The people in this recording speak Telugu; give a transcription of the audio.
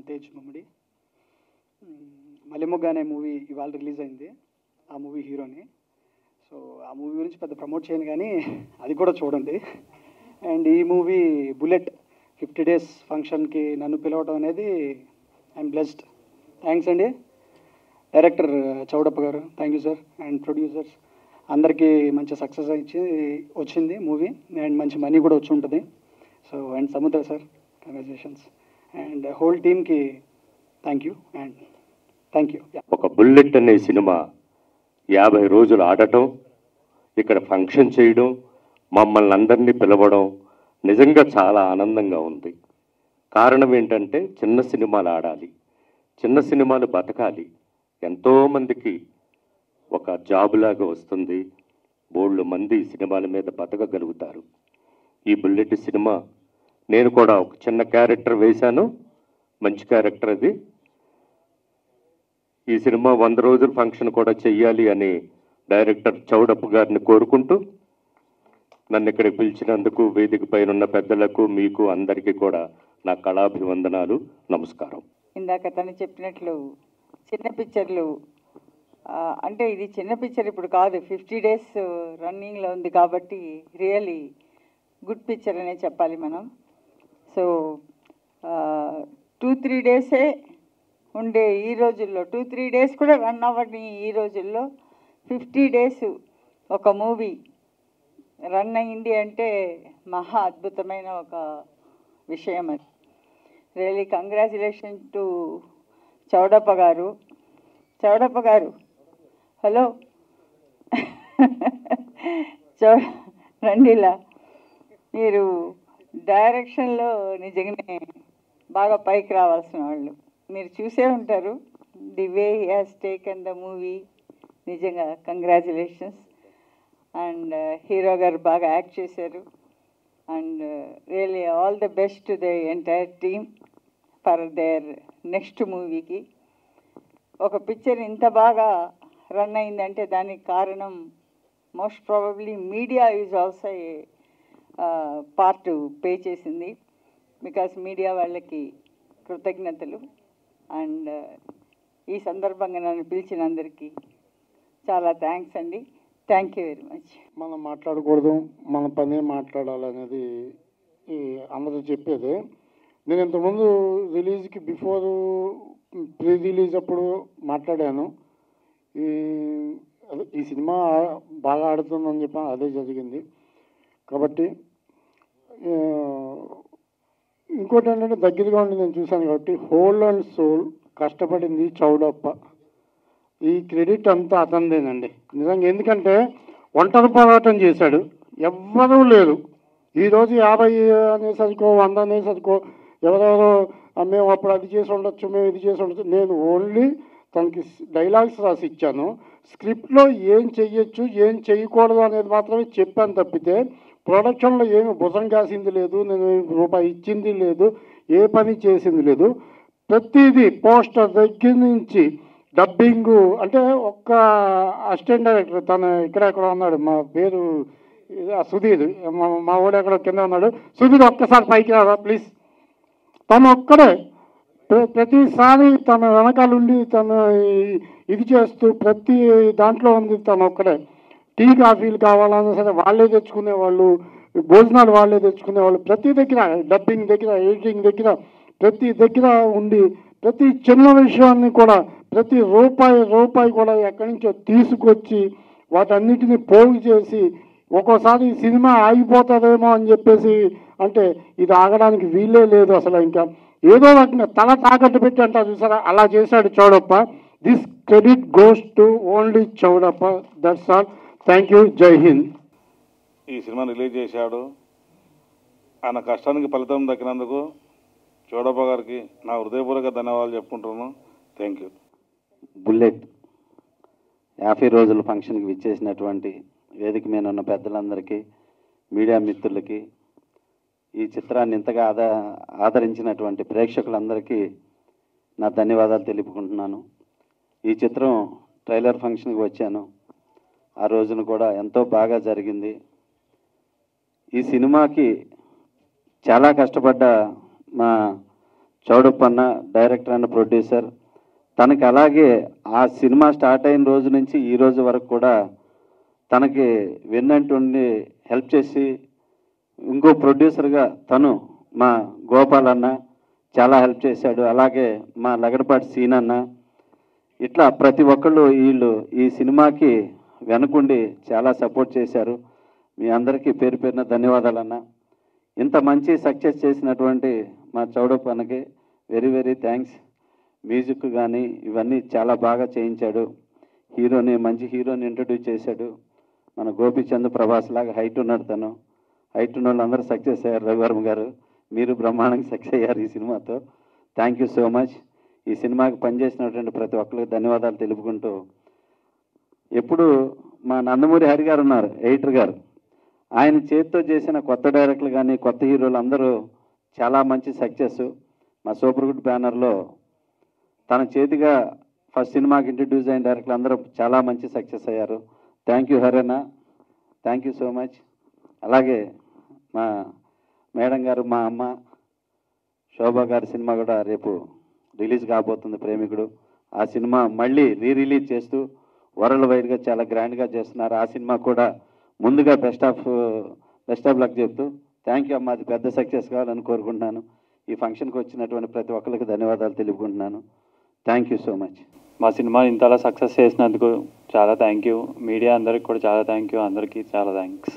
తేజ్ మమ్మడి. మల్లెమొగ్గ అనే మూవీ ఇవాళ రిలీజ్ అయింది. ఆ మూవీ హీరోని. సో ఆ మూవీ గురించి పెద్ద ప్రమోట్ చేయను, కానీ అది కూడా చూడండి. అండ్ ఈ మూవీ బుల్లెట్ 50 days ఫంక్షన్కి నన్ను పిలవడం అనేది ఐఎమ్ బ్లెస్డ్. థ్యాంక్స్ అండి డైరెక్టర్ చౌడప్ప గారు, thank you sir. And producers అందరికీ మంచి సక్సెస్ వచ్చింది మూవీ, అండ్ మంచి మనీ కూడా వచ్చి ఉంటుంది. సో అండ్ సముద్ర సార్ కంగ్రాచులేషన్స్, అండ్ హోల్ టీమ్కి thank you and thank you. ఒక బుల్లెట్ అనే సినిమా 50 రోజులు ఆడటం, ఇక్కడ ఫంక్షన్ చేయడం, మమ్మల్ని అందరినీ పిలవడం నిజంగా చాలా ఆనందంగా ఉంది. కారణం ఏంటంటే చిన్న సినిమాలు ఆడాలి, చిన్న సినిమాలు బతకాలి, ఎంతోమందికి ఒక జాబ్ లాగా వస్తుంది, బోళ్ళు మంది సినిమాల మీద బతకగలుగుతారు. ఈ బుల్లెట్ సినిమా నేను కూడా ఒక చిన్న క్యారెక్టర్ వేశాను, మంచి క్యారెక్టర్ అది. ఈ సినిమా 100 రోజుల ఫంక్షన్ కూడా చెయ్యాలి అని డైరెక్టర్ చౌడప్ప గారిని కోరుకుంటూ, నన్ను ఇక్కడికి పిలిచినందుకు వేదిక పైన ఉన్న పెద్దలకు మీకు అందరికీ కూడా నా కళాభివందనాలు, నమస్కారం. ఇందాక తను చెప్పినట్లు చిన్న పిక్చర్లు అంటే ఇది చిన్న పిక్చర్ ఇప్పుడు కాదు, 50 days రన్నింగ్లో ఉంది కాబట్టి రియలీ గుడ్ పిక్చర్ అనే చెప్పాలి మనం. సో 2-3 days ఉండే ఈ రోజుల్లో, 2-3 days కూడా రన్ అవ్వని ఈ రోజుల్లో 50 days ఒక మూవీ రన్ అయింది అంటే మహా అద్భుతమైన ఒక విషయం అది. రియలీ కంగ్రాచులేషన్ టు చౌడప్ప గారు. చౌడప్ప గారు హలో రండిలా. మీరు డైరెక్షన్లో నిజంగానే బాగా పైకి రావాల్సిన వాళ్ళు. మీరు చూసే ఉంటారు the way he has taken the movie. నిజంగా కంగ్రాచులేషన్స్. అండ్ హీరో గారు బాగా యాక్ట్ చేశారు. And really all the best to the entire team for their next మూవీకి. ఒక పిక్చర్ ఇంత బాగా రన్ అయిందంటే దానికి కారణం most probably media is also part pay చేసింది. బికాస్ మీడియా వాళ్ళకి కృతజ్ఞతలు. అండ్ ఈ సందర్భంగా నన్ను పిలిచినందరికీ చాలా థ్యాంక్స్ అండి. Thank you very much. మనం మాట్లాడకూడదు, మన పనే మాట్లాడాలనేది అందరూ చెప్పేది. నేను ఇంతకుముందు రిలీజ్కి బిఫోర్ ప్రీ రిలీజ్ అప్పుడు మాట్లాడాను. ఈ సినిమా బాగా ఆడుతుందని చెప్పి అదే జరిగింది. కాబట్టి ఇంకోటి ఏంటంటే దగ్గరగా ఉండి నేను చూశాను కాబట్టి హోల్ అండ్ సోల్ కష్టపడింది చౌడప్ప. ఈ క్రెడిట్ అంతా అతనిదేనండి నిజంగా. ఎందుకంటే ఒంటరి పోరాటం చేశాడు, ఎవ్వరూ లేరు. ఈరోజు 50 అనేసరికో 100 అనేసరికో ఎవరెవరో మేము అప్పుడు అది చేసి ఉండొచ్చు, మేము ఇది చేసి ఉండొచ్చు. నేను ఓన్లీ తనకి డైలాగ్స్ రాసి ఇచ్చాను. స్క్రిప్ట్లో ఏం చెయ్యొచ్చు ఏం చేయకూడదు అనేది మాత్రమే చెప్పాను తప్పితే ప్రొడక్షన్లో ఏమి భుజం కాసింది లేదు, నేను రూపాయి ఇచ్చింది లేదు, ఏ పని చేసింది లేదు. ప్రతిదీ పోస్టర్ దగ్గర నుంచి డబ్బింగు అంటే ఒక్క అసిస్టెంట్ డైరెక్టర్ తను ఇక్కడ ఉన్నాడు, మా పేరు సుధీర్, మా ఊడు ఎక్కడ కింద ఉన్నాడు. సుధీర్ ఒక్కసారి పైకి రాదా ప్లీజ్. తను ఒక్కడే ప్రతిసారి తన వెనకాలండి తను ఇది చేస్తూ ప్రతి దాంట్లో ఉంది తను ఒక్కడే. టీ కాఫీలు కావాలన్నా సరే వాళ్ళే తెచ్చుకునేవాళ్ళు, భోజనాలు వాళ్ళే తెచ్చుకునేవాళ్ళు. ప్రతి దగ్గర డబ్బింగ్ దగ్గర, ఎడిటింగ్ దగ్గర, ప్రతి దగ్గర ఉండి ప్రతి చిన్న విషయాన్ని కూడా ప్రతి రూపాయి కూడా ఎక్కడి నుంచో తీసుకొచ్చి వాటన్నిటిని పోగు చేసి ఒక్కోసారి సినిమా ఆగిపోతుందేమో అని చెప్పేసి అంటే ఇది ఆగడానికి వీలే లేదు అసలు. ఇంకా ఏదో రకంగా తల తాకట్టు పెట్టి అంటారు చూసారా, అలా చేశాడు Chowdappa. This credit goes to only Chowdappa. That's all. Thank you. జై హింద్. ఈ సినిమా రిలీజ్ చేశాడు, ఆయన కష్టానికి ఫలితం దక్కినందుకు చౌడప్ప గారికి నా హృదయపూర్వక ధన్యవాదాలు చెప్పుకుంటున్నాను. Thank you. బుల్లెట్ 50 రోజుల ఫంక్షన్కి విచ్చేసినటువంటి వేదిక మీద ఉన్న పెద్దలందరికీ, మీడియా మిత్రులకి, ఈ చిత్రాన్ని ఇంతగా ఆదరించినటువంటి ప్రేక్షకులందరికీ నా ధన్యవాదాలు తెలుపుకుంటున్నాను. ఈ చిత్రం ట్రైలర్ ఫంక్షన్కి వచ్చాను, ఆ రోజున కూడా ఎంతో బాగా జరిగింది. ఈ సినిమాకి చాలా కష్టపడ్డ మా చౌడప్ప అన్న డైరెక్టర్ అండ్ ప్రొడ్యూసర్. తనకి అలాగే ఆ సినిమా స్టార్ట్ అయిన రోజు నుంచి ఈ రోజు వరకు కూడా తనకి వెన్నంటుండి హెల్ప్ చేసి, ఇంకో ప్రొడ్యూసర్గా తను మా గోపాల్ అన్న చాలా హెల్ప్ చేశాడు. అలాగే మా లగడపాటి సీన్ అన్న, ఇట్లా ప్రతి ఒక్కళ్ళు వీళ్ళు ఈ సినిమాకి వెనకుండి చాలా సపోర్ట్ చేశారు. మీ అందరికీ పేరు పేరున ధన్యవాదాలన్న. ఇంత మంచి సక్సెస్ చేసినటువంటి మా చౌడప్ప అన్నకి వెరీ వెరీ థ్యాంక్స్. మ్యూజిక్ కానీ ఇవన్నీ చాలా బాగా చేయించాడు. మంచి హీరోని ఇంట్రడ్యూస్ చేశాడు. మన గోపీచంద్ ప్రభాస్ లాగా హైట్ ఉన్నాడు. తను హైట్ ఉన్న వాళ్ళు అందరూ సక్సెస్ అయ్యారు. రవివర్మ గారు మీరు బ్రహ్మాండంగా సక్సెస్ అయ్యారు ఈ సినిమాతో. Thank you so much. ఈ సినిమాకి పనిచేసినటువంటి ప్రతి ఒక్కరికి ధన్యవాదాలు తెలుపుకుంటూ, ఎప్పుడు మా నందమూరి హరి గారు ఉన్నారు, ఎడిటర్ గారు, ఆయన చేతితో చేసిన కొత్త డైరెక్టర్లు కానీ కొత్త హీరోలు అందరూ చాలా మంచి సక్సెస్. మా సూపర్ గుడ్ బ్యానర్లో తన చేతిగా ఫస్ట్ సినిమాకి ఇంట్రడ్యూస్ అయిన డైరెక్టర్లు అందరూ చాలా మంచి సక్సెస్ అయ్యారు. Thank you Harena, thank you so much. అలాగే మా మేడం గారు, మా అమ్మ శోభా గారి సినిమా కూడా రేపు రిలీజ్ కాబోతుంది, ప్రేమికుడు. ఆ సినిమా మళ్ళీ రిలీజ్ చేస్తూ వరల్డ్ వైడ్గా చాలా గ్రాండ్గా చేస్తున్నారు. ఆ సినిమా కూడా ముందుగా బెస్ట్ ఆఫ్ లక్ చెప్తూ థ్యాంక్ యూ అమ్మ, అది పెద్ద సక్సెస్ కావాలని కోరుకుంటున్నాను. ఈ ఫంక్షన్కి వచ్చినటువంటి ప్రతి ఒక్కరికి ధన్యవాదాలు తెలుపుకుంటున్నాను. Thank you so much. మా సినిమాని ఇంతలా సక్సెస్ చేసినందుకు చాలా థ్యాంక్ యూ. మీడియా అందరికి కూడా చాలా థ్యాంక్ యూ. అందరికీ చాలా థ్యాంక్స్.